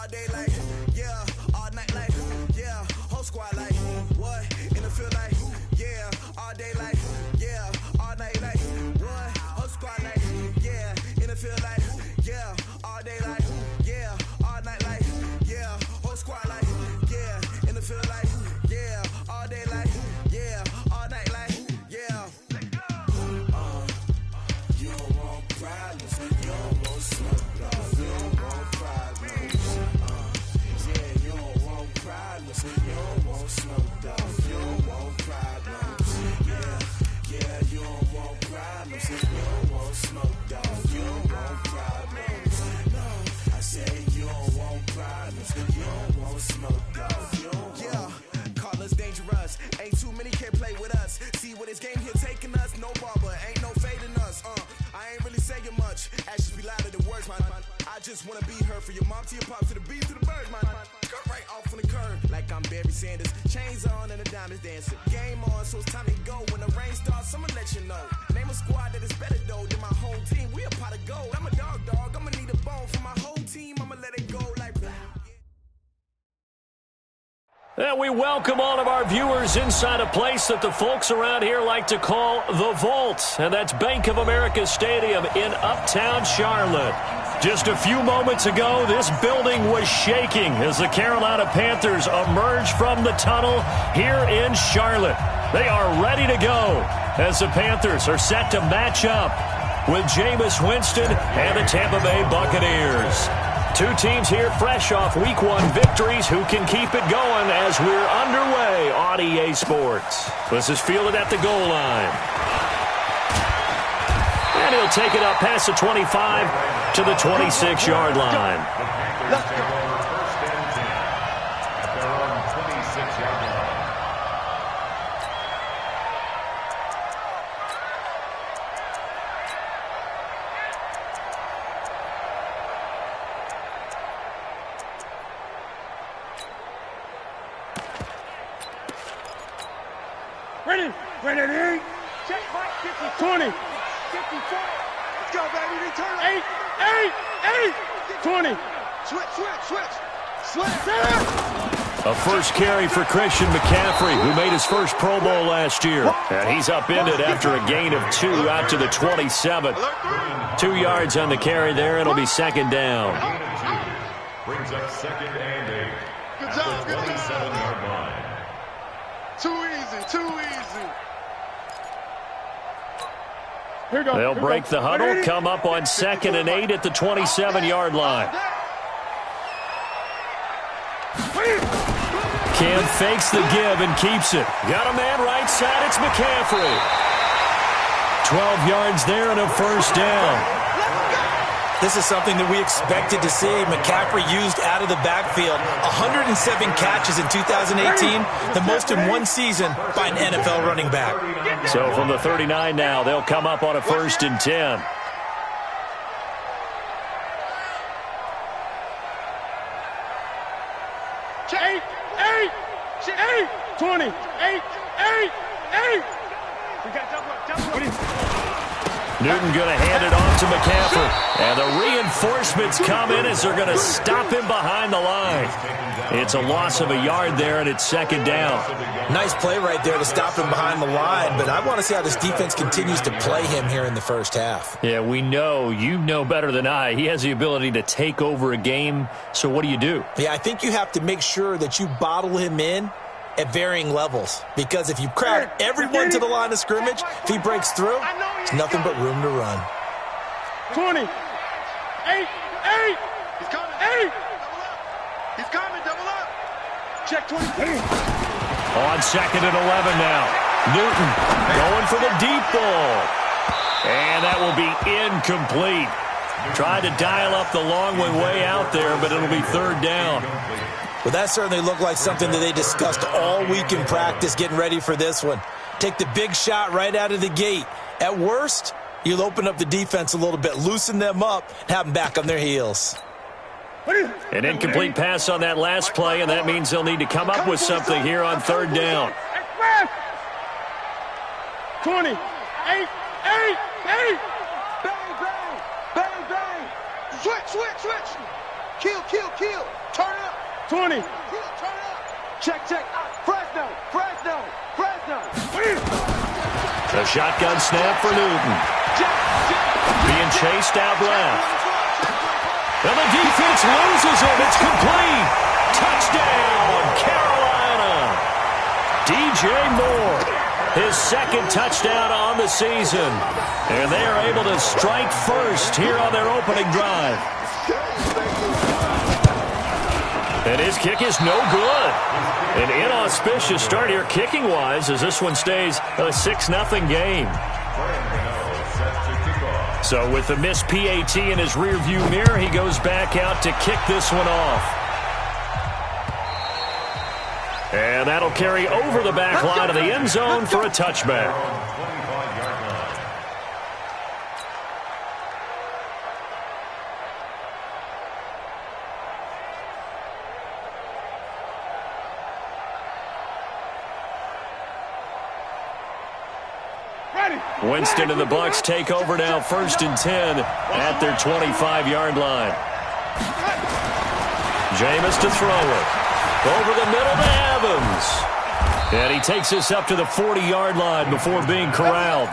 all day like, yeah, all night like, yeah, whole squad like, what, in the field like, yeah, all day like, yeah, all night like, what, whole squad like, yeah, in the field like, yeah, all day like, yeah, all night like, yeah, whole squad like, yeah, in the field like, yeah, all day like, yeah, all night like, yeah. You don't want problems, you don't want smoke, dog. You don't want problems, yeah, you don't want problems, you don't want smoke, dog. You don't want problems, yeah, you don't want problems, you don't want smoke, dog. You don't want problems, no, I said you don't want problems, you don't want smoke, dog. You don't want. Call us dangerous, ain't too many can play with us. See what this game here taking us, no barber, ain't no fading us. I ain't really saying much, actions be louder than words, man. I just wanna be her, for your mom to your pop, to the beat, to the birds, man. Cut right off on the curb, like I'm Barry Sanders. Chains on and the diamonds dancing. Game on, so it's time to go. When the rain starts, I'ma let you know. Name a squad that is better though than my whole team. We a pot of gold. I'm a dog, I'ma need a bone for my whole team. I'ma let it go like. And we welcome all of our viewers inside a place that the folks around here like to call the Vault. And that's Bank of America Stadium in Uptown Charlotte. Just a few moments ago, this building was shaking as the Carolina Panthers emerged from the tunnel here in Charlotte. They are ready to go as the Panthers are set to match up with Jameis Winston and the Tampa Bay Buccaneers. Two teams here fresh off Week 1 victories who can keep it going as we're underway on EA Sports. This is fielded at the goal line. And he'll take it up past the 25 to the 26-yard line. Let's go. First and 10 at their own 26-yard line. Ready, check, 50, 20, 54, let's go, baby, return, 8, 20, switch, a first carry for Christian McCaffrey, who made his first Pro Bowl last year. And he's upended after a gain of 2 out to the 27. 2 yards on the carry there, it'll be second down. Brings up second and 8. Good job, good 27-yard line. Too easy. They'll break the huddle, come up on second and 8 at the 27-yard line. Cam fakes the give and keeps it. Got a man right side, it's McCaffrey. 12 yards there and a first down. This is something that we expected to see. McCaffrey used out of the backfield. 107 catches in 2018, the most in one season by an NFL running back. So from the 39 now, they'll come up on a first and 10. Eight, 20, 8. We got double up. Newton going to hand it off to McCaffrey. And the reinforcements come in as they're going to stop him behind the line. It's a loss of a yard there, and it's second down. Nice play right there to stop him behind the line, but I want to see how this defense continues to play him here in the first half. Yeah, we know. You know better than I. He has the ability to take over a game, so what do you do? Yeah, I think you have to make sure that you bottle him in at varying levels, because if you crowd everyone to the line of scrimmage, if he breaks through, it's nothing but room to run. 20, 8. He's coming. 8. He's coming. Double up. Check 20. On second and 11 now. Newton going for the deep ball. And that will be incomplete. Tried to dial up the long way out there, but it'll be third down. Well, that certainly looked like something that they discussed all week in practice getting ready for this one. Take the big shot right out of the gate. At worst, you'll open up the defense a little bit, loosen them up, and have them back on their heels. An incomplete pass on that last play, and that means they'll need to come up with something here on third down. 20, 8. Bang. Switch. Kill. Turn it up. 20. Kill, turn it up. Check. Fresno. A shotgun snap for Newton. Being chased out left. And the defense loses it. It's complete. Touchdown, Carolina. DJ Moore, his second touchdown on the season. And they are able to strike first here on their opening drive. And his kick is no good. An inauspicious start here kicking-wise as this one stays a 6-0 game. So with the missed PAT in his rearview mirror, he goes back out to kick this one off. And that'll carry over the back line of the end zone for a touchback. Winston and the Bucs take over now, 1st and 10 at their 25-yard line. Jameis to throw it. Over the middle to Evans. And he takes us up to the 40-yard line before being corralled.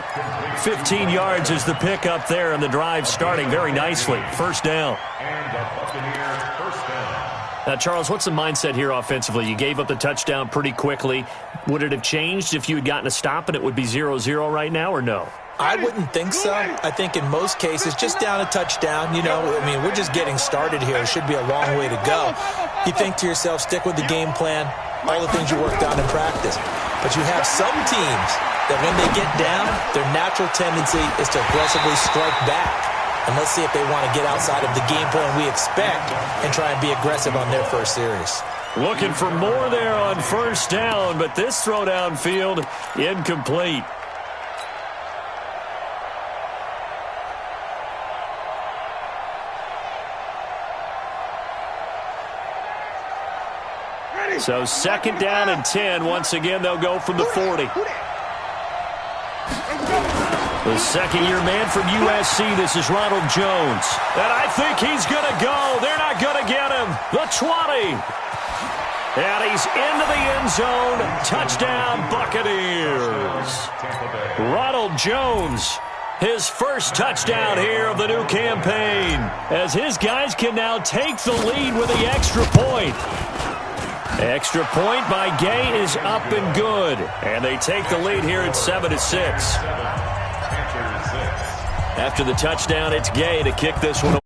15 yards is the pickup there, and the drive starting very nicely. 1st down. Now, Charles, what's the mindset here offensively? You gave up the touchdown pretty quickly. Would it have changed if you had gotten a stop and it would be 0-0 right now, or no? I wouldn't think so. I think in most cases, just down a touchdown, we're just getting started here. It should be a long way to go. You think to yourself, stick with the game plan, all the things you worked on in practice. But you have some teams that when they get down, their natural tendency is to aggressively strike back. And let's see if they want to get outside of the game plan we expect and try and be aggressive on their first series. Looking for more there on 1st down, but this throw downfield incomplete. So 2nd down and 10. Once again, they'll go from the 40. The second-year man from USC, this is Ronald Jones. And I think he's going to go. They're not going to get him. The 20. And he's into the end zone. Touchdown, Buccaneers. Ronald Jones, his first touchdown here of the new campaign, as his guys can now take the lead with the extra point. Extra point by Gay is up and good. And they take the lead here at 7-6. After the touchdown, it's Gay to kick this one away.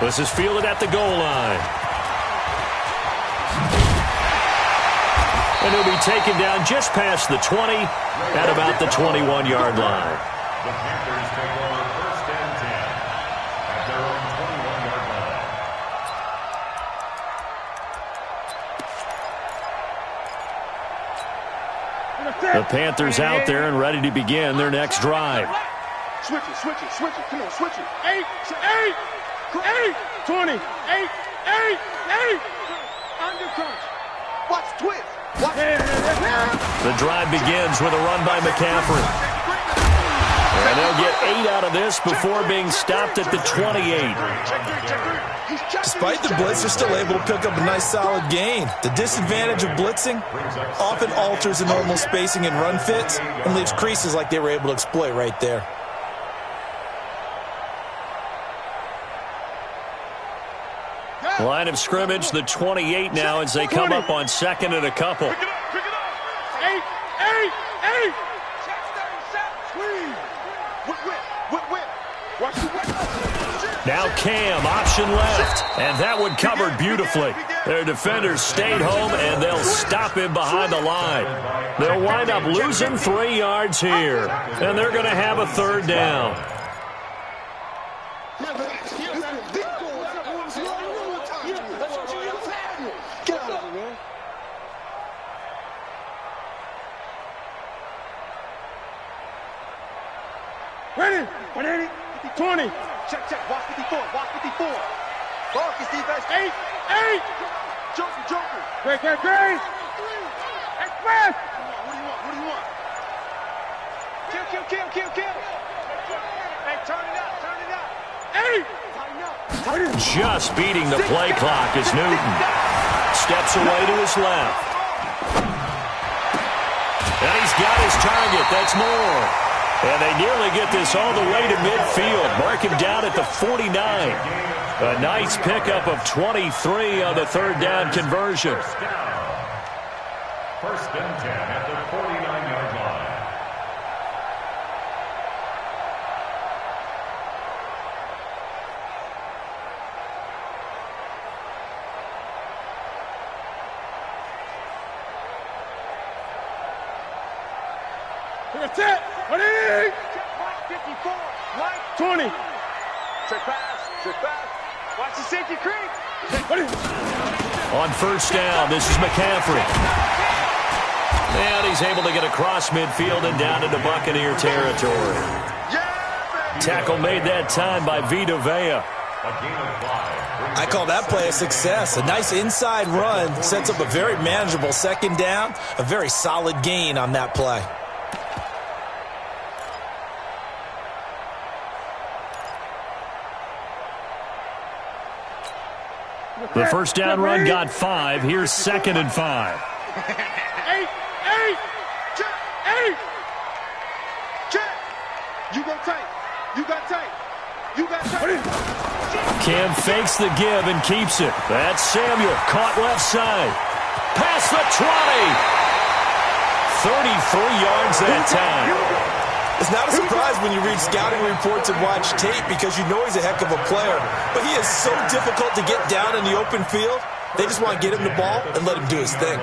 This is fielded at the goal line. And he'll be taken down just past the 20 at about the 21-yard line. The Panthers take over 1st and 10 at their own 21-yard line. The Panthers out there and ready to begin their next drive. Switch it. Come on, switch it. 8, 20, 8. Under crunch. Watch twist. The drive begins with a run by McCaffrey. And they'll get 8 out of this before being stopped at the 28. Despite the blitz, they're still able to pick up a nice solid gain. The disadvantage of blitzing often alters the normal spacing and run fits and leaves creases like they were able to exploit right there. Line of scrimmage, the 28 now as they come up on 2nd and a couple. Pick it up. 8. Now Cam, option left, and that one covered beautifully. Their defenders stayed home, and they'll stop him behind the line. They'll wind up losing 3 yards here, and they're going to have a 3rd down. Ready? 20. Check. Watch 54. Marcus defense. 8. Joker. Great. Express. What do you want? Kill. Hey, turn it up. Just beating the play clock as Newton steps away to his left. And he's got his target. That's Moore. And they nearly get this all the way to midfield. Mark him down at the 49. A nice pickup of 23 on the third down conversion. First and 10 at the 49-yard line. That's it. 54. 20. Check pass. Check pass. Watch the safety creep. On first down, this is McCaffrey. And he's able to get across midfield and down into Buccaneer territory. Tackle made that time by Vita Vea. I call that play a success. A nice inside run sets up a very manageable second down. A very solid gain on that play. The first down run got 5. Here's 2nd and 5. 8. Check. You go tight. You got tight. You got tight. Cam fakes the give and keeps it. That's Samuel. Caught left side. Past the 20. 33 yards that time. It's not a surprise when you read scouting reports and watch tape because you know he's a heck of a player. But he is so difficult to get down in the open field. They just want to get him the ball and let him do his thing.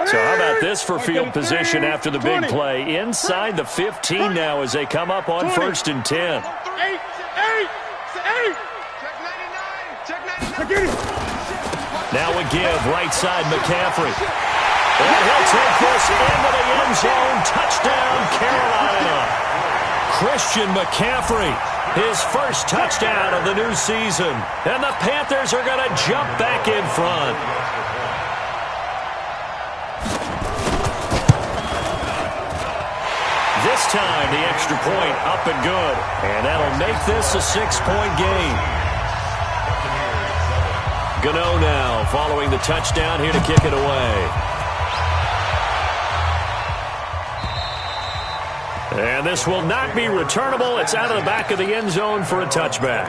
So how about this for field position after the big play? Inside the 15 now as they come up on 1st and 10. Now a give, right side McCaffrey. And he'll take this into the end zone. Touchdown, Carolina. Christian McCaffrey, his first touchdown of the new season. And the Panthers are going to jump back in front. This time, the extra point up and good. And that'll make this a 6-point game. Gano now following the touchdown here to kick it away. And this will not be returnable. It's out of the back of the end zone for a touchback.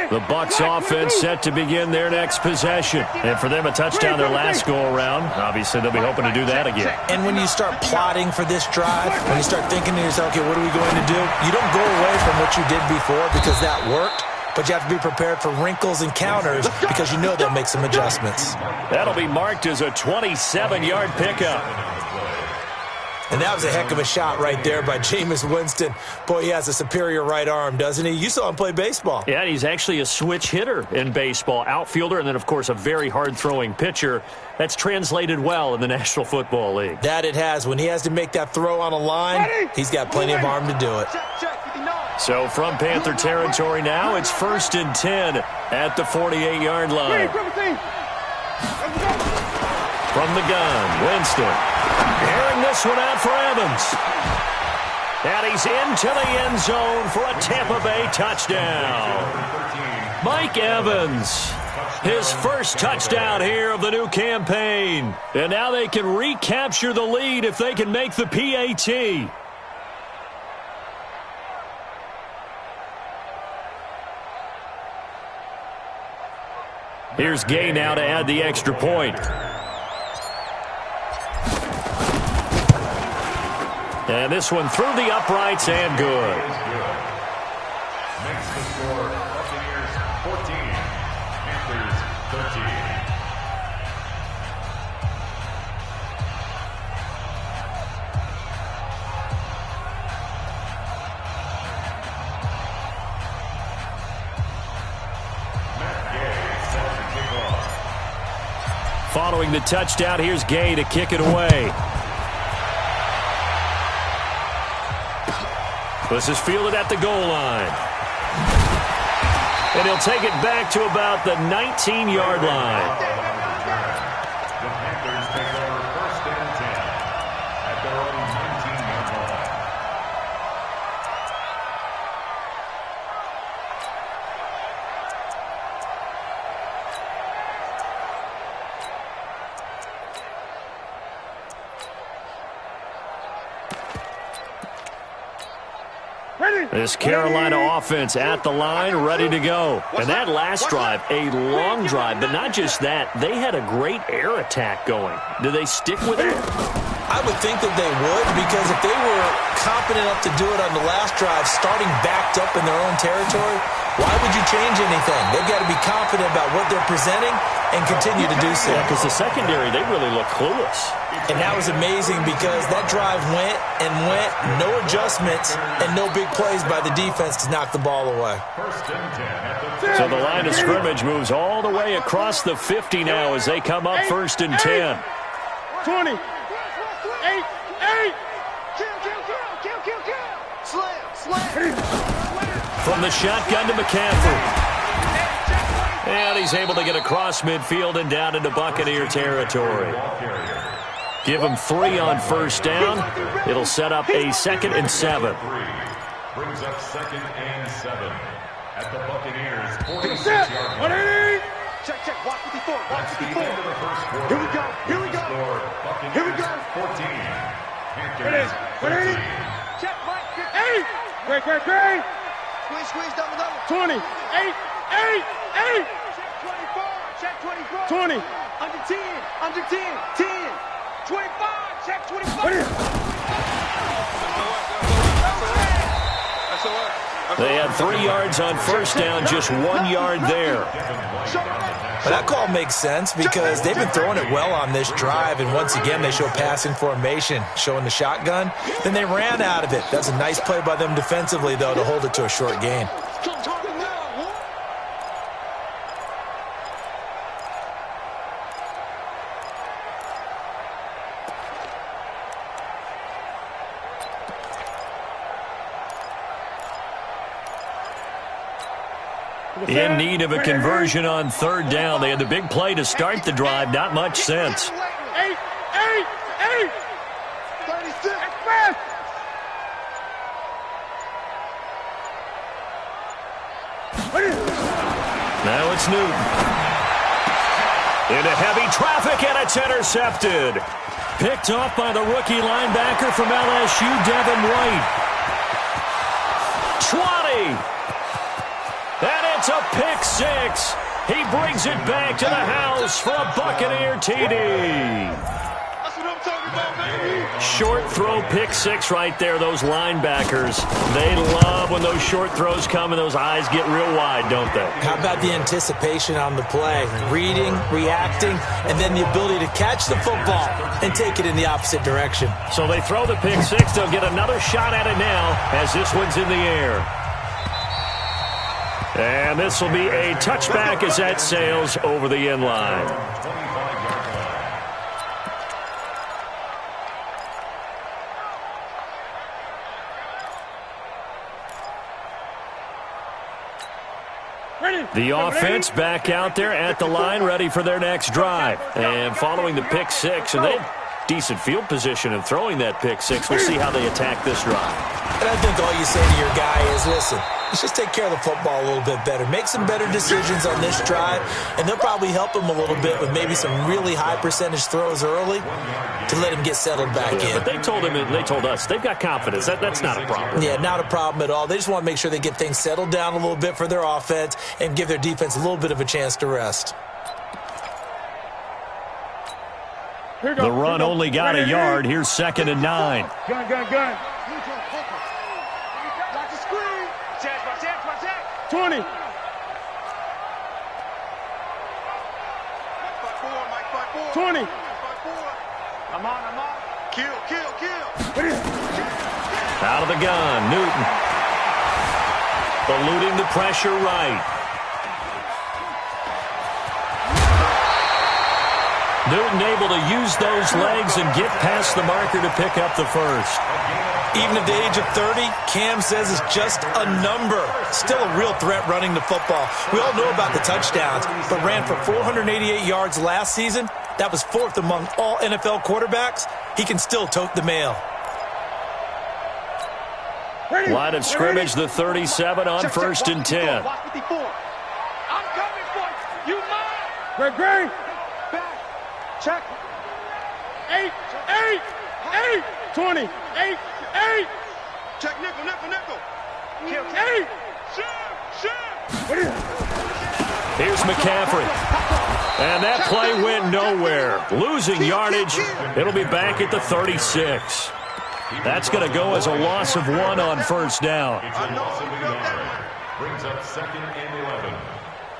The Bucs offense set to begin their next possession. And for them, a touchdown their last go-around. Obviously, they'll be hoping to do that again. And when you start plotting for this drive, when you start thinking to yourself, okay, what are we going to do? You don't go away from what you did before because that worked. But you have to be prepared for wrinkles and counters because you know they'll make some adjustments. That'll be marked as a 27-yard pickup. And that was a heck of a shot right there by Jameis Winston. Boy, he has a superior right arm, doesn't he? You saw him play baseball. Yeah, he's actually a switch hitter in baseball. Outfielder, and then, of course, a very hard-throwing pitcher. That's translated well in the National Football League. That it has. When he has to make that throw on a line, he's got plenty of arm to do it. So from Panther territory now, it's 1st and 10 at the 48-yard line. From the gun, Winston. Airing this one out for Evans. And he's into the end zone for a Tampa Bay touchdown. Mike Evans, his first touchdown here of the new campaign. And now they can recapture the lead if they can make the PAT. Here's Gay now to add the extra point. And this one through the uprights and good. Makes the score Buccaneers 14, Panthers 13. Following the touchdown, here's Gay to kick it away. This is fielded at the goal line. And he'll take it back to about the 19-yard line. The Panthers take over 1st and 10 at their own 19-yard line. This Carolina offense at the line, ready to go. And that last drive, a long drive, but not just that. They had a great air attack going. Do they stick with it? I would think that they would, because if they were competent enough to do it on the last drive, starting backed up in their own territory, why would you change anything? They've got to be confident about what they're presenting and continue to do so. Yeah, because the secondary, they really look clueless. And that was amazing because that drive went and went, no adjustments, and no big plays by the defense to knock the ball away. 1st and 10 at the So the line of scrimmage moves all the way across the 50 now as they come up 1st and 10. 20. 8. Slam. From the shotgun to McCaffrey. And he's able to get across midfield and down into Buccaneer territory. Give him 3 on 1st down. It'll set up a 2nd and 7. brings up 2nd and 7 at the Buccaneers 46-yard line. Check. Watch 54. Watch 54. End of the first quarter. Here we go. Score, Here we go. 14. It is. 13. Check, Mike. 8. Great. Squeeze, double. 20. 8. Check 24. 20. Under 10. 10. 25. Check 25. They had 3 yards on 1st down, just 1 yard there. But that call makes sense because they've been throwing it well on this drive, and once again they show passing formation, showing the shotgun. Then they ran out of it. That's a nice play by them defensively, though, to hold it to a short gain. In need of a conversion on 3rd down. They had the big play to start the drive. Not much sense. 8. 36. Now it's Newton. Into heavy traffic, and it's intercepted. Picked off by the rookie linebacker from LSU, Devin White. 20. And it's a pick 6. He brings it back to the house for a Buccaneer TD. That's what I'm talking about, baby. Short throw pick 6 right there, those linebackers. They love when those short throws come and those eyes get real wide, don't they? How about the anticipation on the play? Reading, reacting, and then the ability to catch the football and take it in the opposite direction. So they throw the pick 6. They'll get another shot at it now as this one's in the air. And this will be a touchback as that sails over the end line. The offense back out there at the line, ready for their next drive. And following the pick 6, and they have decent field position in throwing that pick 6. We'll see how they attack this drive. And I think all you say to your guy is, listen, let's just take care of the football a little bit better. Make some better decisions on this drive, and they'll probably help him a little bit with maybe some really high percentage throws early to let him get settled back in. But they told him, and they told us, they've got confidence. That's not a problem. Yeah, not a problem at all. They just want to make sure they get things settled down a little bit for their offense and give their defense a little bit of a chance to rest. The run only got a yard. Here's 2nd and 9. Gun. Watch the screen. Check. 20. Mike 5-4. 20. 5-4. I'm on. Kill. Out of the gun, Newton. Eluding the pressure right. Newton able to use those legs and get past the marker to pick up the first. Even at the age of 30, Cam says it's just a number. Still a real threat running the football. We all know about the touchdowns, but ran for 488 yards last season. That was 4th among all NFL quarterbacks. He can still tote the mail. Line of scrimmage, the 37 on 1st and 10. I'm coming for you. You mine. Greg. Back. Check. 8. 20. 8. Check nickel. 8. Shoot. Here's McCaffrey. And that play went nowhere. Losing yardage. It'll be back at the 36. That's going to go as a loss of 1 on 1st down. It's a loss of a yard. Brings up 2nd and 11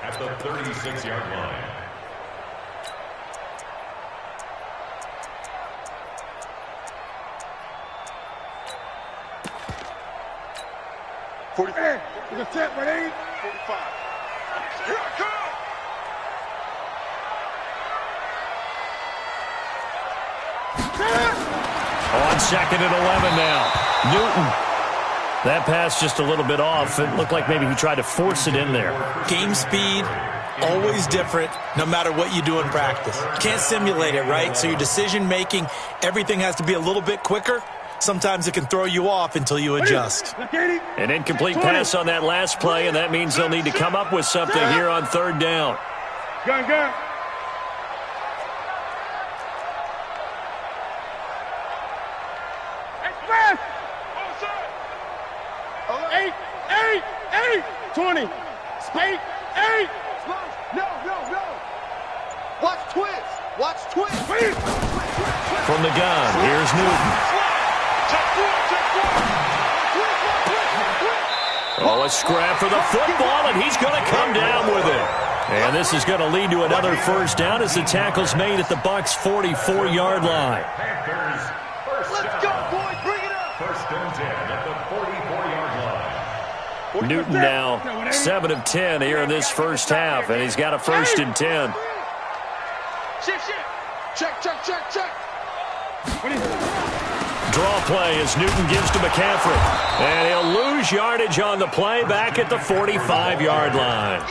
at the 36-yard line. We're set, ready? 45. Here I come! On 2nd and 11 now. Newton. That pass just a little bit off. It looked like maybe he tried to force it in there. Game speed, always different, no matter what you do in practice. Can't simulate it, right? So your decision-making, everything has to be a little bit quicker. Sometimes it can throw you off until you adjust. An incomplete pass on that last play, and that means they'll need to come up with something here on 3rd down. Gun. Express! 8. 20. 8. No. Watch twist. From the gun, here's Newton. Oh, a scrap for the football, and he's going to come down with it. And this is going to lead to another 1st down as the tackle's made at the Bucs' 44-yard line. Panthers, Let's go, boys. Bring it up. 1st and 10 at the 44-yard line. Newton now 7 of 10 here in this 1st half, and he's got a 1st and 10. Shift. Check. Draw play as Newton gives to McCaffrey. And he'll lose yardage on the play back at the 45-yard line.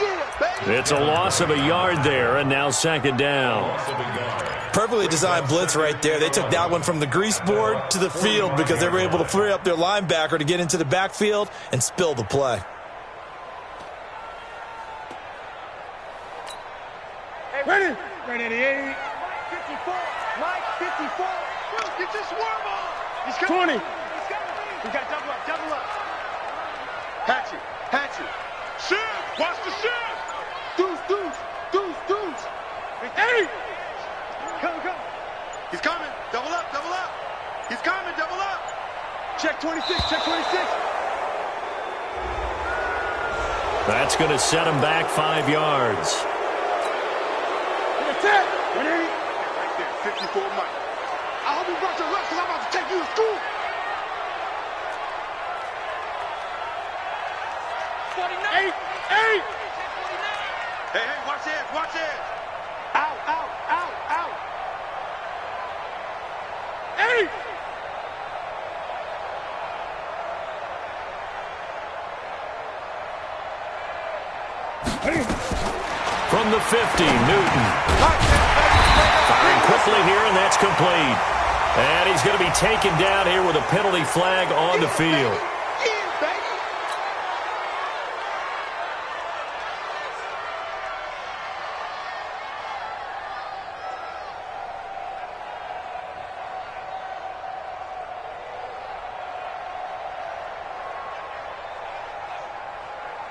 It's a loss of a yard there, and now 2nd down. Perfectly designed blitz right there. They took that one from the grease board to the field because they were able to free up their linebacker to get into the backfield and spill the play. Ready, 88. Mike 54. Get your swarm on. He's coming. 20. We got double up. Hatchet. Shift. Watch the shift. Deuce. 8. Come. He's coming. Double up. He's coming. Double up. Check 26. That's going to set him back 5 yards. That's it. Right there. 54 Mike. I hope you brought your luck because I'm about to take you to school. 49. 8. Hey, watch it. Out. 8. From the 50, Newton. Firing quickly here, and that's complete. And he's going to be taken down here with a penalty flag on the field.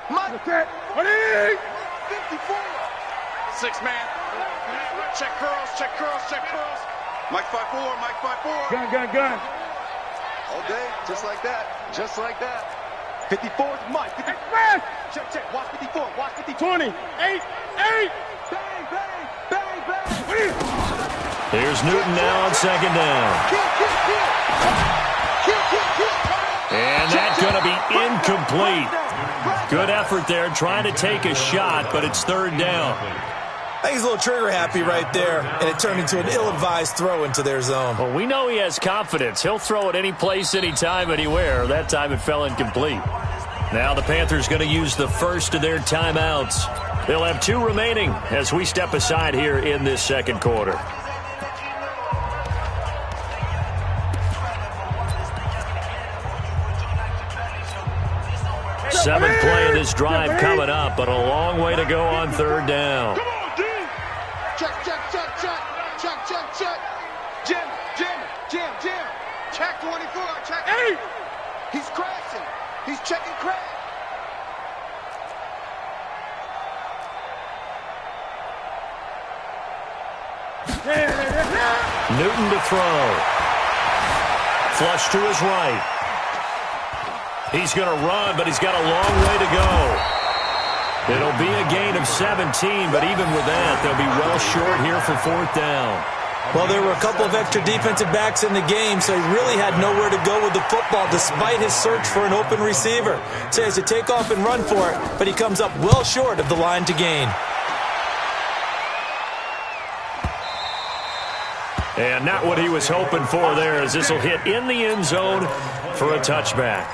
Mike, 54. 6 man. Check curls. Mike 5'4". Gun. All day, just like that. 54 is Mike. 50. Check. Watch 54. 20. 8. Bang. Here's Newton now on 2nd down. And that's going to be incomplete. Good effort there trying to take a shot, but it's 3rd down. think he's a little trigger happy right there, and it turned into an ill-advised throw into their zone. Well, we know he has confidence. He'll throw it any place, anytime, anywhere. That time it fell incomplete. Now the Panthers going to use the first of their timeouts. They'll have 2 remaining as we step aside here in this second quarter. Seventh play of this drive coming up, but a long way to go on third down. Come on, D. Check, check, check, check. Check, check, check. Jim, Jim, Jim, Jim. Check 24, check 8. He's crashing. He's checking crash. Newton to throw. Flush to his right. He's going to run, but he's got a long way to go. It'll be a gain of 17, but even with that, they'll be well short here for fourth down. Well, there were a couple of extra defensive backs in the game, so he really had nowhere to go with the football despite his search for an open receiver. So he has to take off and run for it, but he comes up well short of the line to gain. And not what he was hoping for there, as this will hit in the end zone for a touchback.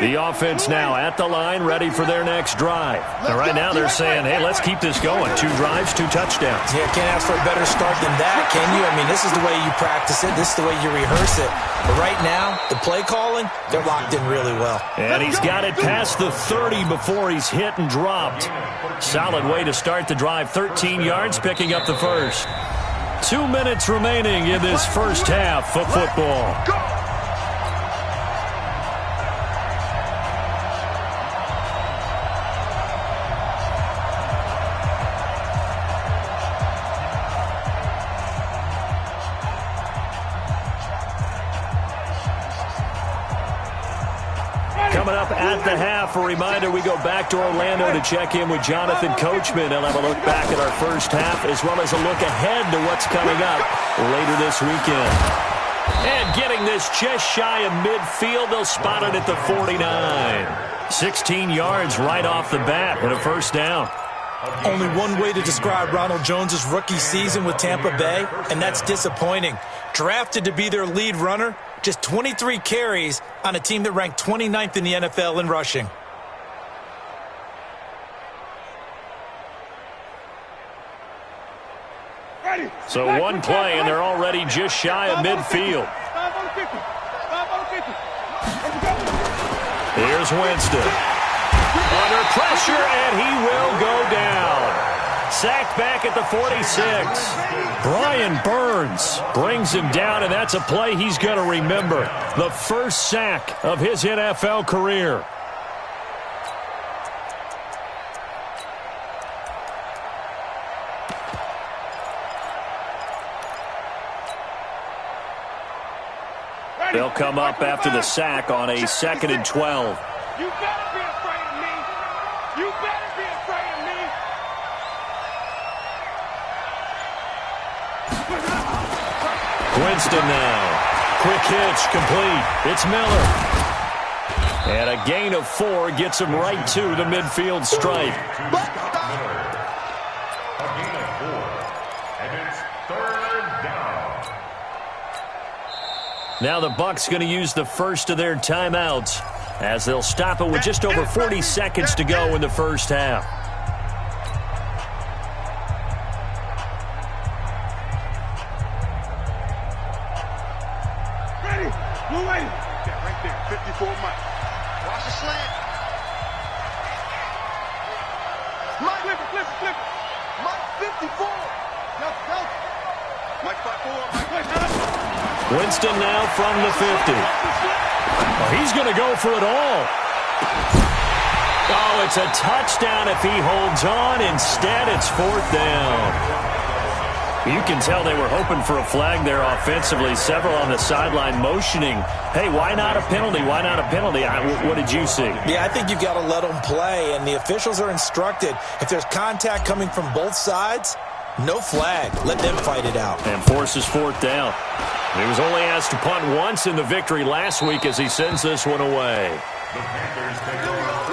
The offense now at the line, ready for their next drive. And right now they're saying, hey, let's keep this going. 2 drives, 2 touchdowns. Yeah, can't ask for a better start than that, can you? I mean, this is the way you practice it. This is the way you rehearse it. But right now, the play calling, they're locked in really well. And he's got it past the 30 before he's hit and dropped. Solid way to start the drive. 13 yards, picking up the first. 2 minutes remaining in this first half of football. Coming up at the half, a reminder, we go back to Orlando to check in with Jonathan Coachman. He'll have a look back at our first half as well as a look ahead to what's coming up later this weekend. And getting this just shy of midfield, they'll spot it at the 49. 16 yards right off the bat and a first down. Only one way to describe Ronald Jones' rookie season with Tampa Bay, and that's disappointing. Drafted to be their lead runner, just 23 carries on a team that ranked 29th in the NFL in rushing. So one play, and they're already just shy of midfield. Here's Winston. Under pressure, and he will go down. Sacked back at the 46. Brian Burns brings him down, and that's a play he's going to remember. The first sack of his NFL career. They'll come up after the sack on a 2nd and 12. You better be afraid of me. You better be afraid of me. Winston now. Quick hitch, complete. It's Miller. And a gain of 4 gets him right to the midfield stripe. A gain of 4. And it's 3rd down. Now the Bucs going to use the first of their timeouts as they'll stop it with just over 40 seconds to go in the first half. Ready? Blue lady. Yeah, right there. 54 Mike. Watch the slant. Mike, flip it, flip it, flip it. Mike, 54. No. Mike, 54. Mike, Winston now from the 50. Oh, he's going to go for it all. Oh, it's a touchdown if he holds on. Instead, it's 4th down. You can tell they were hoping for a flag there offensively. Several on the sideline motioning, hey, why not a penalty? Why not a penalty? What did you see? Yeah, I think you've got to let them play, and the officials are instructed. If there's contact coming from both sides, no flag. Let them fight it out. And forces 4th down. He was only asked to punt once in the victory last week as he sends this one away. The Panthers take over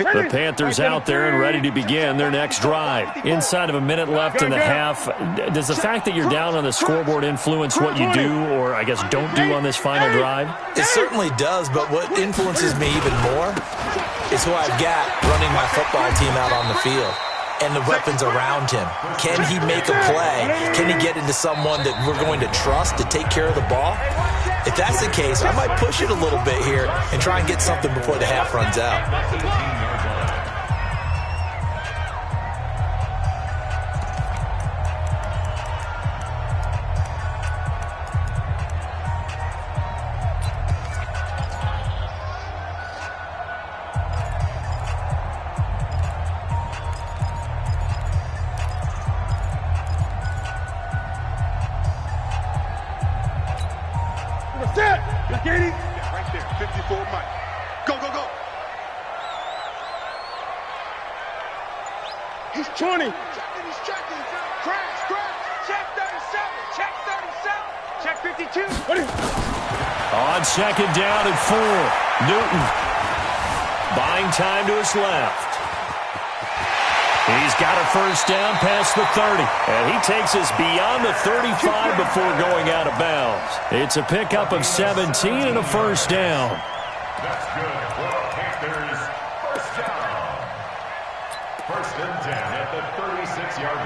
The Panthers out there and ready to begin their next drive. Inside of a minute left in the half, does the fact that you're down on the scoreboard influence what you do, or I guess don't do on this final drive? It certainly does, but what influences me even more is who I've got running my football team out on the field and the weapons around him. Can he make a play? Can he get into someone that we're going to trust to take care of the ball? If that's the case, I might push it a little bit here and try and get something before the half runs out. Right there, 54 Mike. Go, go, go. He's 20. He's checking. Crash. Check 37. Check 52. On second down and 4. Newton buying time to his left. He's got a first down past the 30. And he takes us beyond the 35 before going out of bounds. It's a pickup of 17 and a first down. That's good for the Panthers. First down. First and 10 at the 36-yard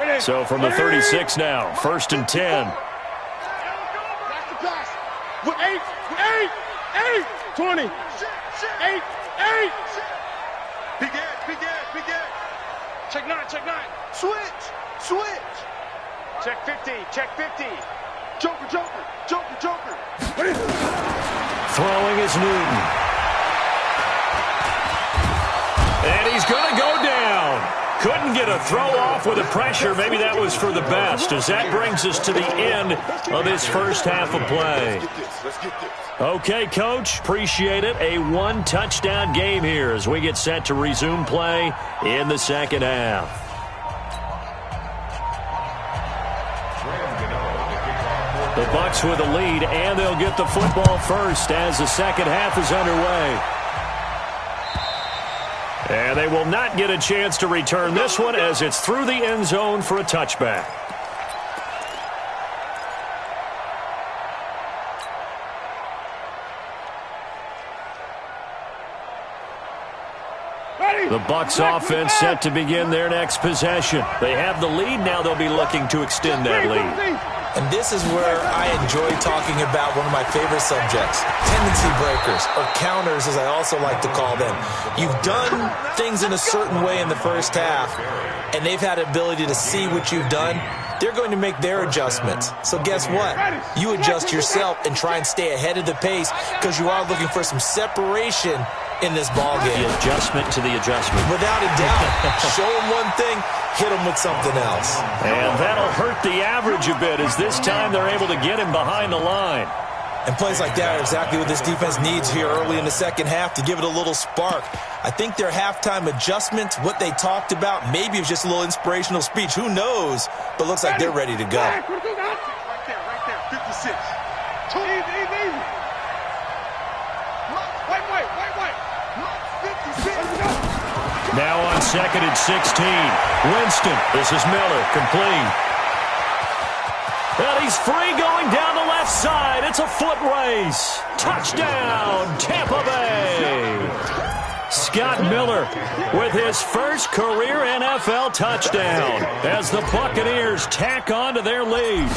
line. So from the 36 now, first and 10. That's the pass. With 8. 20. 8. Begin. Check 9. Switch. Check 50. Joker. Throwing is Newton. And he's going to go down. Couldn't get a throw off with the pressure. Maybe that was for the best, as that brings us to the end of this first half of play. Okay, Coach, appreciate it. A one-touchdown game here as we get set to resume play in the second half. The Bucs with a lead, and they'll get the football first as the second half is underway. And they will not get a chance to return this one as it's through the end zone for a touchback. The Bucs offense set to begin their next possession. They have the lead. Now they'll be looking to extend that lead. And this is where I enjoy talking about one of my favorite subjects, tendency breakers, or counters as I also like to call them. You've done things in a certain way in the first half, and they've had the ability to see what you've done. They're going to make their adjustments. So guess what? You adjust yourself and try and stay ahead of the pace because you are looking for some separation in this ball game. The adjustment to the adjustment. Without a doubt. Show them one thing, hit them with something else. And that'll hurt the average a bit as this time they're able to get him behind the line. And plays like that are exactly what this defense needs here early in the second half to give it a little spark. I think their halftime adjustments, what they talked about, maybe it was just a little inspirational speech. Who knows? But looks like they're ready to go. Right there. 56. Easy. Wait. 56. Now on second and 16. Winston. This is Miller. Complete. And he's free going down the left side. It's a foot race. Touchdown, Tampa Bay. Scott Miller with his first career NFL touchdown as the Buccaneers tack on to their lead.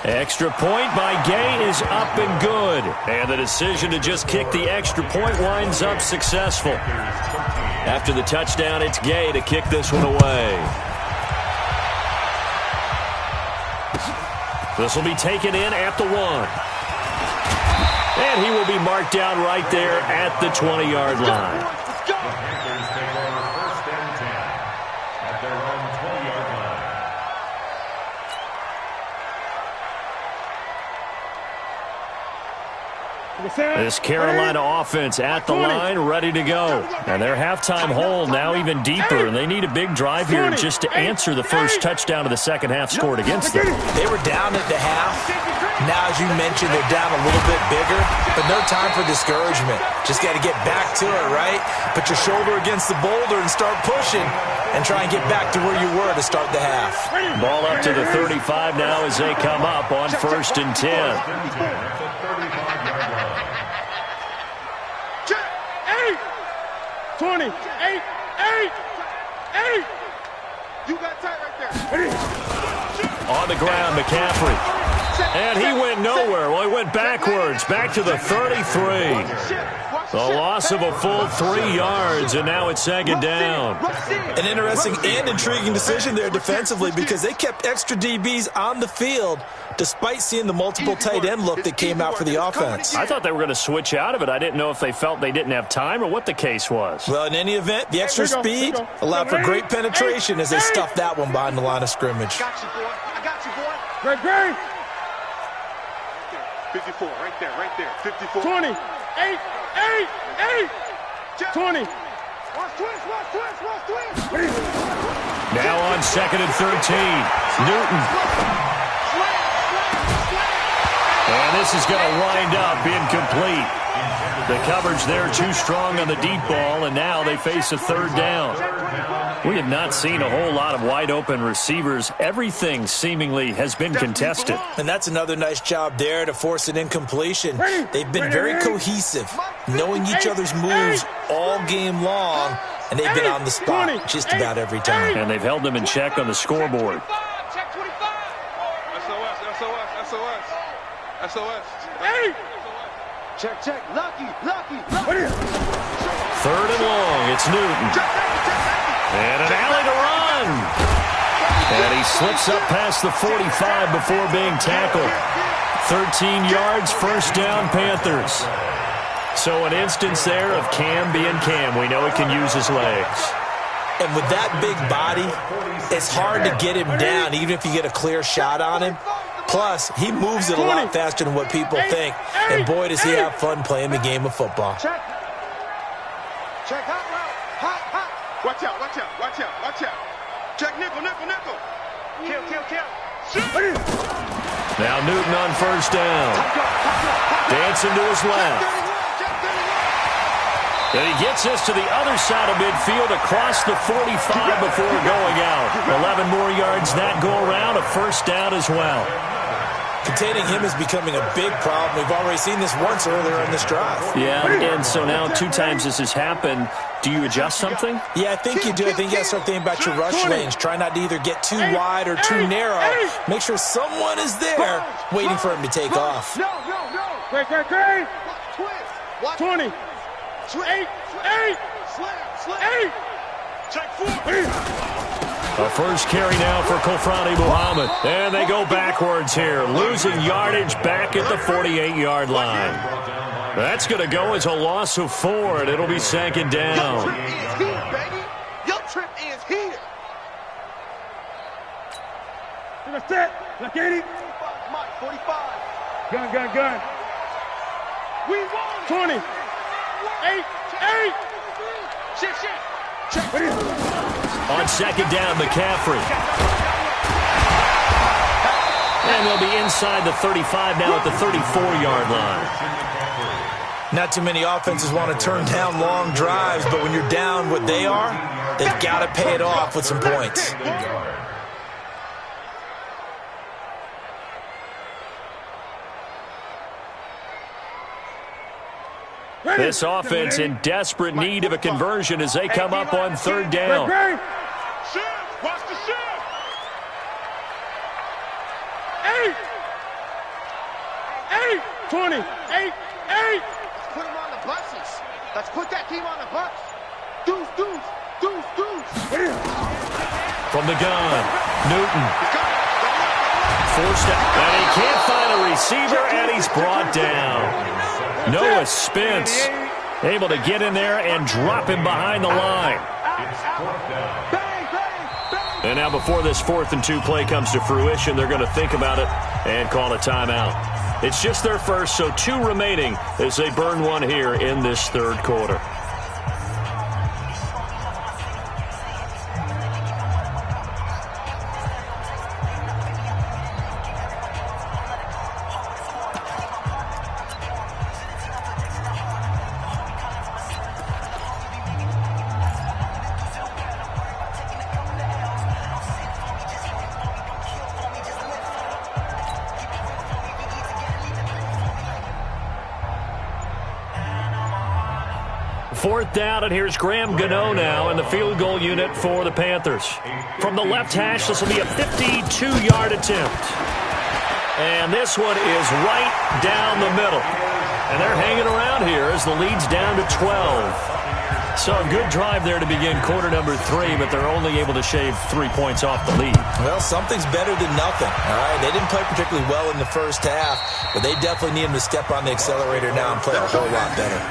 Extra point by Gay is up and good. And the decision to just kick the extra point winds up successful. After the touchdown, it's Gay to kick this one away. This will be taken in at the 1. And he will be marked down right there at the 20-yard line. The Panthers take over first and 10 at their own 20-yard line. This Carolina offense at the line, ready to go. And their halftime hole now even deeper, and they need a big drive here just to answer the first touchdown of the second half scored against them. They were down at the half. Now, as you mentioned, they're down a little bit bigger, but no time for discouragement. Just got to get back to it, right? Put your shoulder against the boulder and start pushing and try and get back to where you were to start the half. Ball up to the 35 now as they come up on 1st and 10. Check. 8. 20. 8. 8. 8. You got tight right there. On the ground, McCaffrey. And he went nowhere. Well, he went backwards, back to the 33. The loss of a full 3 yards, and now it's 2nd down. An interesting and intriguing decision there defensively because they kept extra DBs on the field despite seeing the multiple tight end look that came out for the offense. I thought they were going to switch out of it. I didn't know if they felt they didn't have time or what the case was. Well, in any event, the extra speed allowed for great penetration as they stuffed that one behind the line of scrimmage. Got you, boy. I got you, boy. Great. 54, right there. 54. 20. 8. 20. Watch twist. Now on 2nd and 13. Newton. And this is going to wind up incomplete. The coverage there too strong on the deep ball, and now they face a 3rd down. We have not seen a whole lot of wide-open receivers. Everything seemingly has been contested. And that's another nice job there to force an incompletion. They've been very cohesive, knowing each other's moves all game long, and they've been on the spot just about every time. And they've held them in check on the scoreboard. Check 25. SOS. Hey! Check. Lucky. 3rd and long. It's Newton. And an alley to run. And he slips up past the 45 before being tackled. 13 yards, 1st down, Panthers. So an instance there of Cam being Cam. We know he can use his legs. And with that big body, it's hard to get him down, even if you get a clear shot on him. Plus, he moves it a lot faster than what people think. And boy, does he have fun playing the game of football. Check hot. Watch out. Check nickel. Kill. Now Newton on 1st down. Dancing to his left. And he gets this to the other side of midfield across the 45 before going out. 11 more yards that go around, a 1st down as well. Containing him is becoming a big problem. We've already seen this once earlier in this drive. Yeah, and so now 2 times this has happened. Do you adjust something? Yeah, I think you do. I think you got to start thinking about your rush lanes. Try not to either get too wide or too narrow. Make sure someone is there waiting for him to take off. No. Great. Twist. 20. 8. Slam. 8. Check 4. A first carry now for Kofrani Muhammad. And they go backwards here, losing yardage back at the 48-yard line. That's going to go as a loss of 4, and it'll be 2nd down. Your trip is here. That's it. Look at it. 45. Gun. We won. 20. 8. Shit. On 2nd down, McCaffrey. And they'll be inside the 35 now at the 34-yard line. Not too many offenses want to turn down long drives, but when you're down what they are, they've got to pay it off with some points. This offense in desperate need of a conversion as they come up on 3rd down. Watch the shift. 8. 20. 8. Put him on the buses. Let's put that team on the bus. Deuce. From the gun, Newton. Forced out, and he can't find a receiver, and he's brought down. Noah Spence able to get in there and drop him behind the line. And now before this 4th and 2 play comes to fruition, they're going to think about it and call a timeout. It's just their first, so 2 remaining as they burn one here in this 3rd quarter. Fourth down, and here's Graham Gano now in the field goal unit for the Panthers. From the left hash, this will be a 52-yard attempt. And this one is right down the middle. And they're hanging around here as the lead's down to 12. So a good drive there to begin quarter number 3, but they're only able to shave 3 points off the lead. Well, something's better than nothing. All right, they didn't play particularly well in the first half, but they definitely need them to step on the accelerator now and play a whole lot better.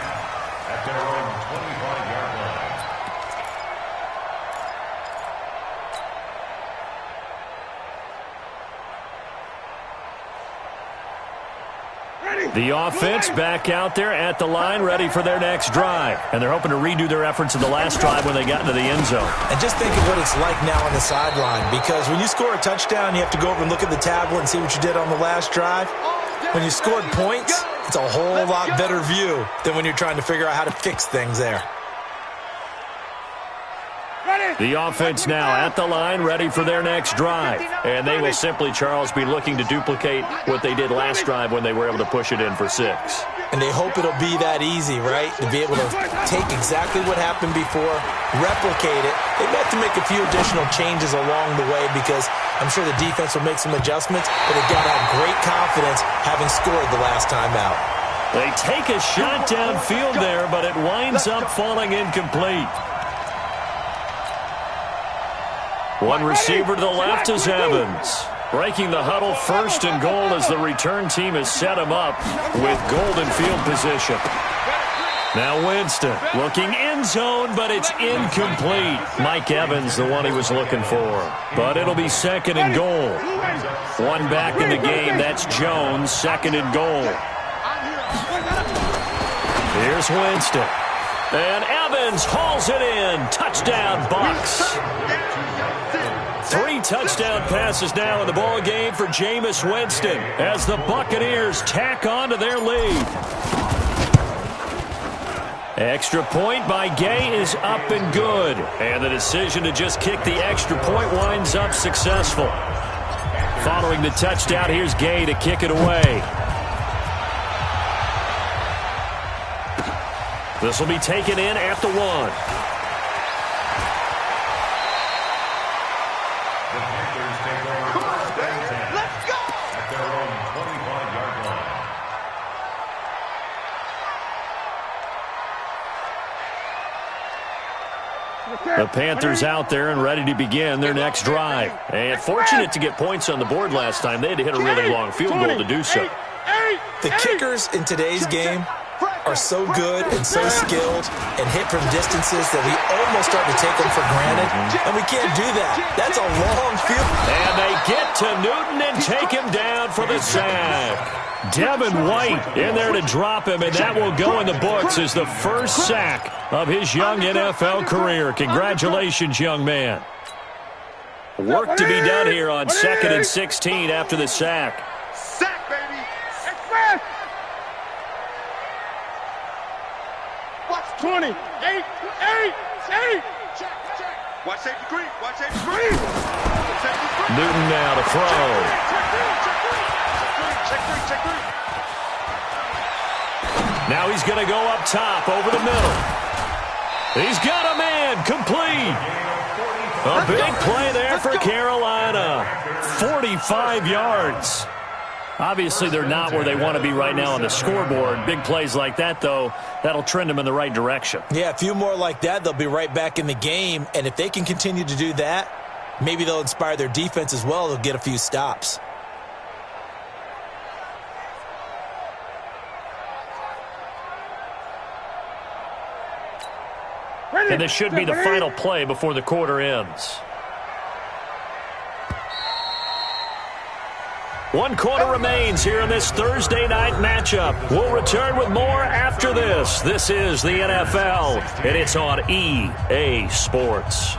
At their own 25-yard line. The offense back out there at the line, ready for their next drive. And they're hoping to redo their efforts in the last drive when they got into the end zone. And just think of what it's like now on the sideline, because when you score a touchdown, you have to go over and look at the tablet and see what you did on the last drive. When you scored points, it's a whole lot better view than when you're trying to figure out how to fix things there. The offense now at the line, ready for their next drive. And they will simply, Charles, be looking to duplicate what they did last drive when they were able to push it in for 6. And they hope it'll be that easy, right? To be able to take exactly what happened before, replicate it. They may have to make a few additional changes along the way because I'm sure the defense will make some adjustments, but they've got to have great confidence having scored the last time out. They take a shot downfield there, but it winds up falling incomplete. One receiver to the left is Evans. Breaking the huddle, first and goal as the return team has set him up with golden field position. Now Winston looking end zone, but it's incomplete. Mike Evans, the one he was looking for. But it'll be second and goal. One back in the game, that's Jones, second and goal. Here's Winston. And Evans hauls it in. Touchdown, Bucks. 3 touchdown passes now in the ball game for Jameis Winston as the Buccaneers tack on to their lead. Extra point by Gay is up and good. And the decision to just kick the extra point winds up successful. Following the touchdown, here's Gay to kick it away. This will be taken in at the 1. The Panthers out there and ready to begin their next drive. And fortunate to get points on the board last time. They had to hit a really long field goal to do so. The kickers in today's game are so good and so skilled and hit from distances that we almost start to take them for granted. And we can't do that. That's a long field. And they get to Newton and take him down for the sack. Devin White in there to drop him, and that will go in the books as the first sack of his young NFL career. Congratulations, young man. Work to be done here on 2nd and 16 after the sack. Sack, baby. Express. Watch 20. 8. Watch safety green. Watch safety green. Newton now to throw. Check green. Now he's going to go up top over the middle. He's got a man complete. A big play there for Carolina. 45 yards. Obviously, they're not where they want to be right now on the scoreboard. Big plays like that, though, that'll trend them in the right direction. Yeah, a few more like that, they'll be right back in the game. And if they can continue to do that, maybe they'll inspire their defense as well. They'll get a few stops. And this should be the final play before the quarter ends. 1 quarter remains here in this Thursday night matchup. We'll return with more after this. This is the NFL, and it's on EA Sports.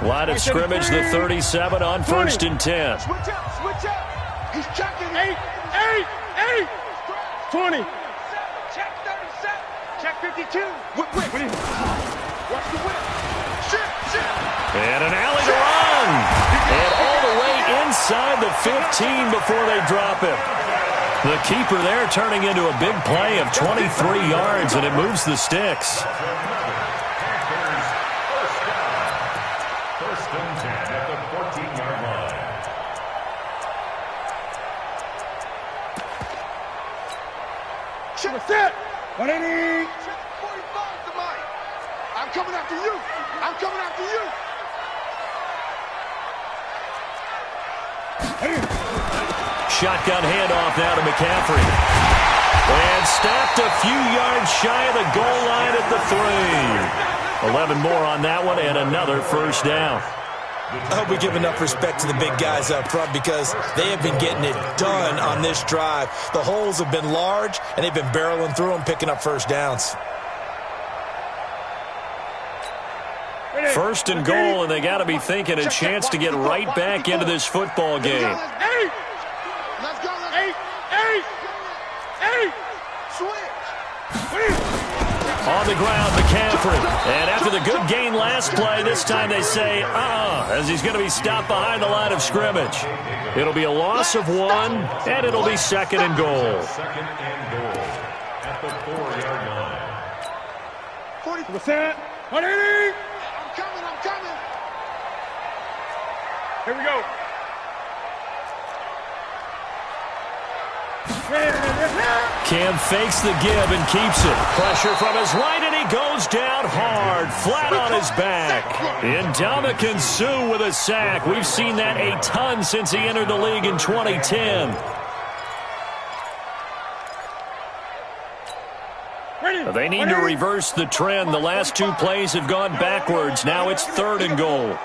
Line of scrimmage, the 37 on 1st and 10. Switch up. He's checking. 8. 20. Check 37. Check 52. Watch the whip. Shit. And an alley to run. And all the way inside the 15 before they drop him. The keeper there turning into a big play of 23 yards, and it moves the sticks. First and 10 at the 14-yard line. Check set. 180. Check 45 to Mike. I'm coming after you. I'm coming after you. Shotgun handoff now to McCaffrey. And stopped a few yards shy of the goal line at the 3. 11 more on that one and another first down. I hope we give enough respect to the big guys up front because they have been getting it done on this drive. The holes have been large, and they've been barreling through them, picking up first downs. First and goal, and they got to be thinking a chance to get right back into this football game. Let's go. 8. Switch. On the ground, McCaffrey. And after the good gain last play, this time they say, as he's going to be stopped behind the line of scrimmage. It'll be a loss of 1, and it'll be second and goal. Second and goal at the 4-yard line. 40%. 180. I'm coming. Here we go. Cam fakes the give and keeps it. Pressure from his right, and he goes down hard, flat on his back. Ndamukong Suh with a sack. We've seen that a ton since he entered the league in 2010. They need to reverse the trend. The last 2 plays have gone backwards. Now it's third and goal.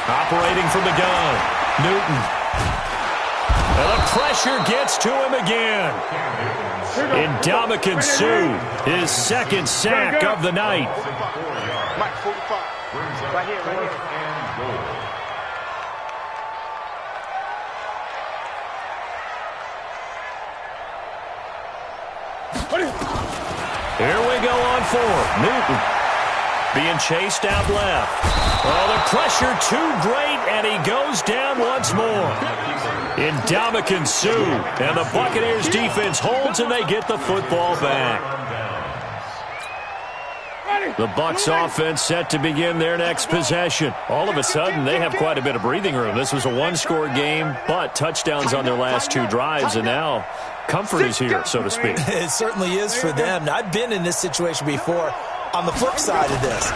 Operating from the gun, Newton. And the pressure gets to him again. Ndamukong Suh, his second sack of the night. Mike, 45. Right here. Here we go on 4. Newton being chased out left. Oh, the pressure too great, and he goes down once more. Ndamukong Suh, and the Buccaneers defense holds, and they get the football back. The Bucs offense set to begin their next possession. All of a sudden, they have quite a bit of breathing room. This was a one-score game, but touchdowns on their last 2 drives, and now comfort is here, so to speak. It certainly is for them. Now, I've been in this situation before on the flip side of this.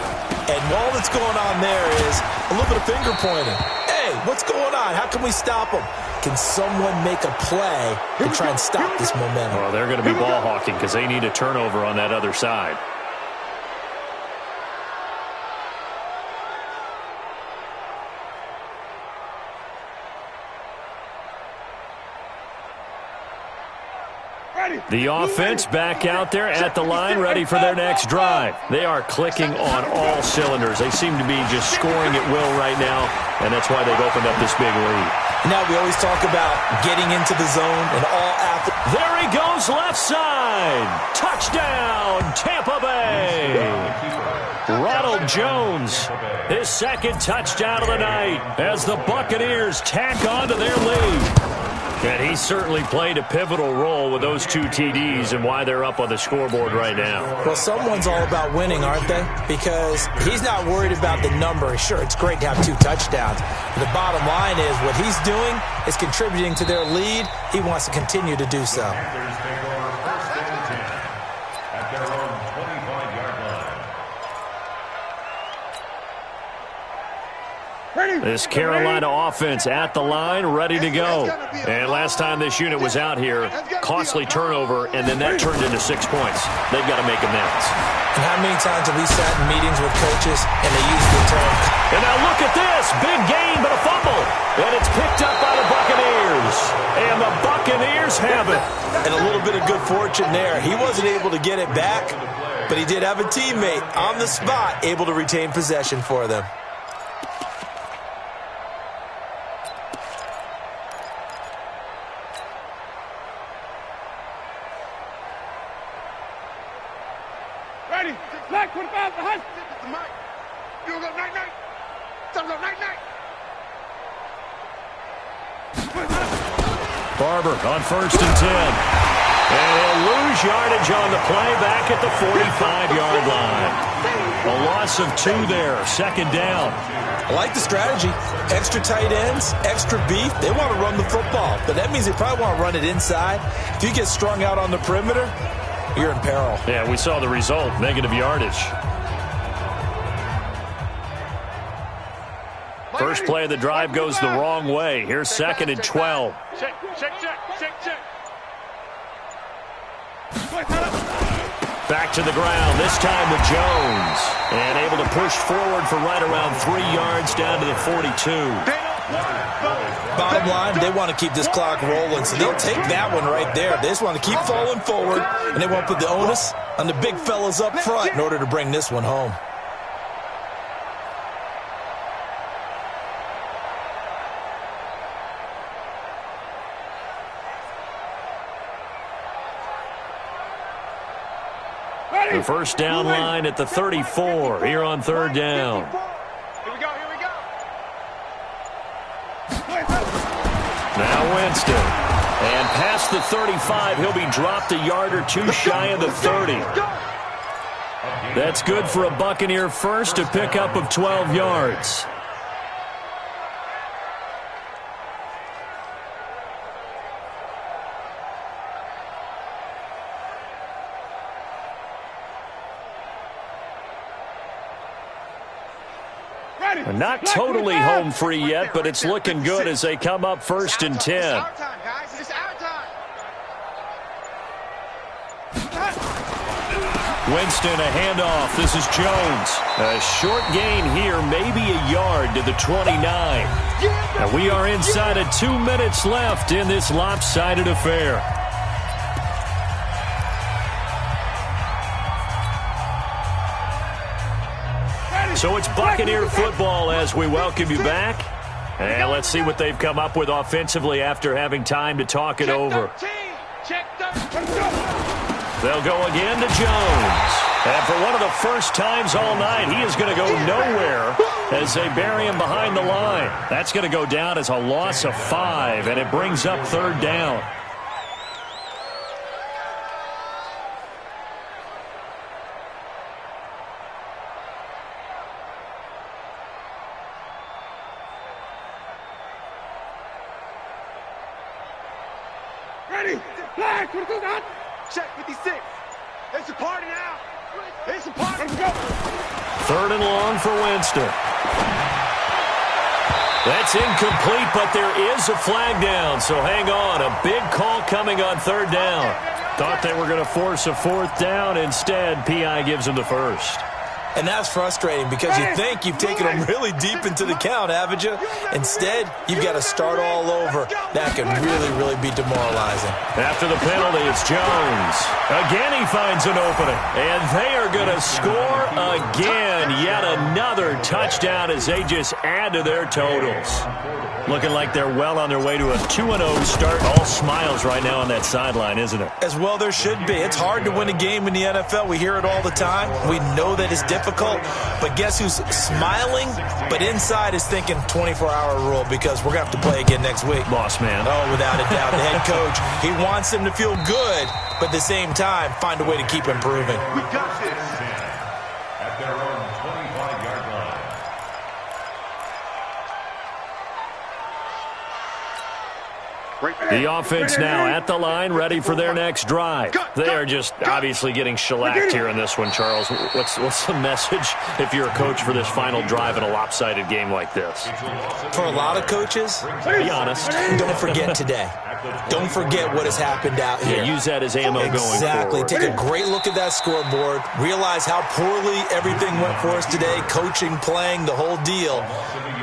And all that's going on there is a little bit of finger pointing. Hey, what's going on? How can we stop them? Can someone make a play to try and stop this momentum? Well, they're going to be ball hawking because they need a turnover on that other side. The offense back out there at the line, ready for their next drive. They are clicking on all cylinders. They seem to be just scoring at will right now, and that's why they've opened up this big lead. Now we always talk about getting into the zone and all after. There he goes, left side. Touchdown, Tampa Bay. Ronald Jones, his second touchdown of the night as the Buccaneers tack on to their lead. And he certainly played a pivotal role with those 2 TDs and why they're up on the scoreboard right now. Well, someone's all about winning, aren't they? Because he's not worried about the number. Sure, it's great to have 2 touchdowns. But the bottom line is what he's doing is contributing to their lead. He wants to continue to do so. This Carolina offense at the line, ready to go. And last time this unit was out here, costly turnover, and then that turned into 6 points. They've got to make amends. And how many times have we sat in meetings with coaches and they use the term? And now look at this. Big gain, but a fumble. And it's picked up by the Buccaneers. And the Buccaneers have it. And a little bit of good fortune there. He wasn't able to get it back, but he did have a teammate on the spot able to retain possession for them. Ready. Black 45 behind. Mike. You go night. Time to go night. Barber on 1st and 10. And he'll lose yardage on the play back at the 45-yard line. A loss of 2 there, 2nd down. I like the strategy. Extra tight ends, extra beef. They want to run the football, but that means they probably want to run it inside. If you get strung out on the perimeter, you're in peril. Yeah, we saw the result, negative yardage. First play of the drive goes the wrong way. Here's 2nd and 12. Check. Back to the ground, this time with Jones. And able to push forward for right around 3 yards down to the 42. Bottom line, they want to keep this clock rolling, so they'll take that one right there. They just want to keep falling forward, and they won't put the onus on the big fellas up front in order to bring this one home. The first down line at the 34 here on 3rd down. Here we go. Now Winston. And past the 35, he'll be dropped a yard or 2 shy of the 30. That's good for a Buccaneer first, a pickup of 12 yards. Not totally home free yet, but it's looking good as they come up 1st and 10. It's our time, guys. It's our time. Winston, a handoff. This is Jones. A short gain here, maybe a yard to the 29. And we are inside of 2 minutes left in this lopsided affair. So it's Buccaneer football as we welcome you back. And let's see what they've come up with offensively after having time to talk it over. They'll go again to Jones. And for one of the first times all night, he is going to go nowhere as they bury him behind the line. That's going to go down as a loss of 5, and it brings up 3rd down. Ready? Flag. Check 56. It's a party now. It's a party. Let's go. 3rd and long for Winston. That's incomplete, but there is a flag down, so hang on. A big call coming on 3rd down. Thought they were going to force a 4th down. Instead, P.I. gives them the first. And that's frustrating because you think you've taken them really deep into the count, haven't you? Instead, you've got to start all over. That could really, really be demoralizing. After the penalty, it's Jones. Again, he finds an opening. And they are going to score again. Yet another touchdown as they just add to their totals. Looking like they're well on their way to a 2-0 start. All smiles right now on that sideline, isn't it? As well there should be. It's hard to win a game in the NFL. We hear it all the time. We know that it's difficult. But guess who's smiling? But inside is thinking 24-hour rule because we're going to have to play again next week. Boss man. Oh, without a doubt. The head coach, he wants them to feel good, but at the same time, find a way to keep improving. We got this. At their own 25-yard line. The offense now at the line, ready for their next drive. They are just obviously getting shellacked here in this one, Charles. What's the message if you're a coach for this final drive in a lopsided game like this? For a lot of coaches, Be honest. don't forget today. Don't forget what has happened out here. Yeah, use that as ammo going forward. Exactly. Take a great look at that scoreboard. Realize how poorly everything went for us today. Coaching, playing, the whole deal.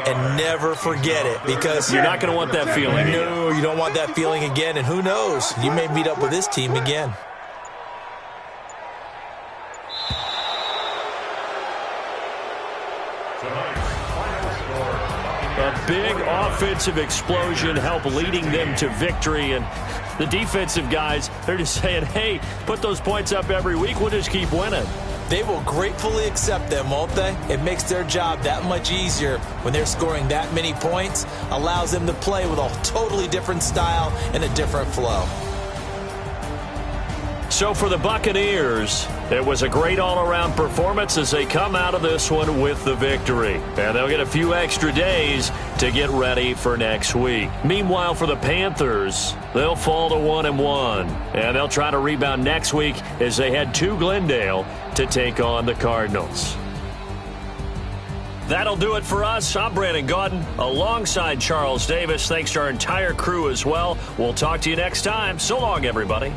And never forget it because You're not going to want that feeling. No, you don't want that feeling again. And who knows? You may meet up with this team again. A big offensive explosion helped leading them to victory. And the defensive guys, they're just saying, hey, put those points up every week. We'll just keep winning. They will gratefully accept them, won't they? It makes their job that much easier when they're scoring that many points, allows them to play with a totally different style and a different flow. So for the Buccaneers, it was a great all-around performance as they come out of this one with the victory. And they'll get a few extra days to get ready for next week. Meanwhile, for the Panthers, they'll fall to 1-1. And they'll try to rebound next week as they head to Glendale to take on the Cardinals. That'll do it for us. I'm Brandon Gaudin alongside Charles Davis. Thanks to our entire crew as well. We'll talk to you next time. So long, everybody.